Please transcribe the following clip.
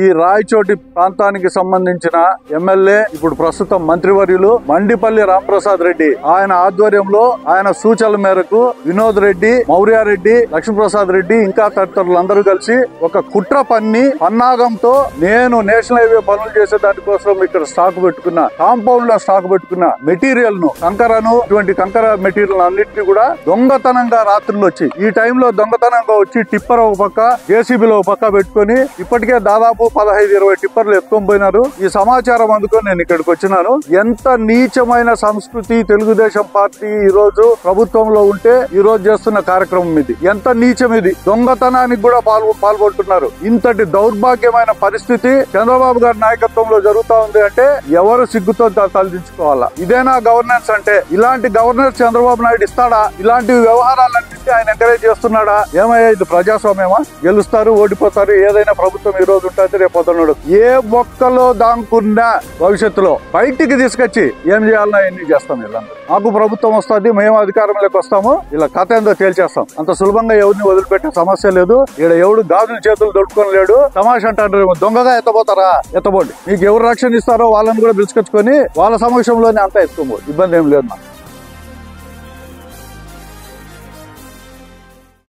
ఈ రాయచోటి ప్రాంతానికి సంబంధించిన ఎమ్మెల్యే ఇప్పుడు ప్రస్తుతం మంత్రివర్యులు మండిపల్లి రాంప్రసాద్ రెడ్డి ఆయన ఆధ్వర్యంలో ఆయన సూచనల మేరకు వినోద్ రెడ్డి, మౌర్యారెడ్డి, లక్ష్మీప్రసాద్ రెడ్డి ఇంకా తదితరులందరూ కలిసి ఒక కుట్ర పన్ని పన్నాగంతో నేను నేషనల్ హైవే పనులు చేసే దానికోసం ఇక్కడ స్టాక్ పెట్టుకున్న కాంపౌండ్ లో స్టాక్ పెట్టుకున్న మెటీరియల్ ను ఇటువంటి కంకర మెటీరియల్ అన్నింటినీ కూడా దొంగతనంగా రాత్రులు వచ్చి ఈ టైంలో దొంగతనంగా వచ్చి టిప్పర్ ఒక పక్క జేసీబీలో ఒక పక్క పెట్టుకుని ఇప్పటికే దాదాపు 15-20 టిప్పర్లు ఎత్తుకొని పోయినారు. ఈ సమాచారం అందుకొని నేను ఇక్కడికి వచ్చినాను. ఎంత నీచమైన సంస్కృతి తెలుగుదేశం పార్టీ ఈ రోజు ప్రభుత్వంలో ఉంటే ఈ రోజు చేస్తున్న కార్యక్రమం ఇది. ఎంత నీచం ఇది. దొంగతనానికి కూడా పాల్గొంటున్నారు. ఇంతటి దౌర్భాగ్యమైన పరిస్థితి చంద్రబాబు గారి నాయకత్వంలో జరుగుతా ఉంది అంటే ఎవరు సిగ్గుతో తలదించుకోవాలా? ఇదేనా గవర్నెన్స్ అంటే? ఇలాంటి గవర్నెన్స్ చంద్రబాబు నాయుడు ఇస్తాడా? ఇలాంటి వ్యవహారాలన్నింటినీ ఆయన ఎంకరేజ్ చేస్తున్నాడా? ఏమయ్యా ఇది ప్రజాస్వామ్యమా? గెలుస్తారు, ఓడిపోతారు, ఏదైనా ప్రభుత్వం ఈ రోజు ఉంటుంది, రేపు పొద్దున్నాడు. ఏ మొక్కలో దాంకున్నా భవిష్యత్తులో బయటికి తీసుకొచ్చి ఏం చేయాలన్నా ఎన్ని చేస్తాం. వీళ్ళందరూ మాకు ప్రభుత్వం వస్తుంది, మేము అధికారంలోకి వస్తాము, ఇలా కథ ఏందో తేల్చేస్తాం. అంత సులభంగా ఎవరిని వదిలిపెట్టే సమస్య లేదు. ఇక్కడ ఎవడు గాజులు చేతులు దొడుకొని లేడు. తమాషా అంటారు, దొంగగా ఎత్తపోతారా? ఎత్తబోండి. మీకు ఎవరు రక్షణ ఇస్తారో వాళ్ళని కూడా పిలుచుకొచ్చుకొని వాళ్ళ సమక్షంలోనే అంతా ఎత్తుకోబోదు. ఇబ్బంది ఏం లేదు.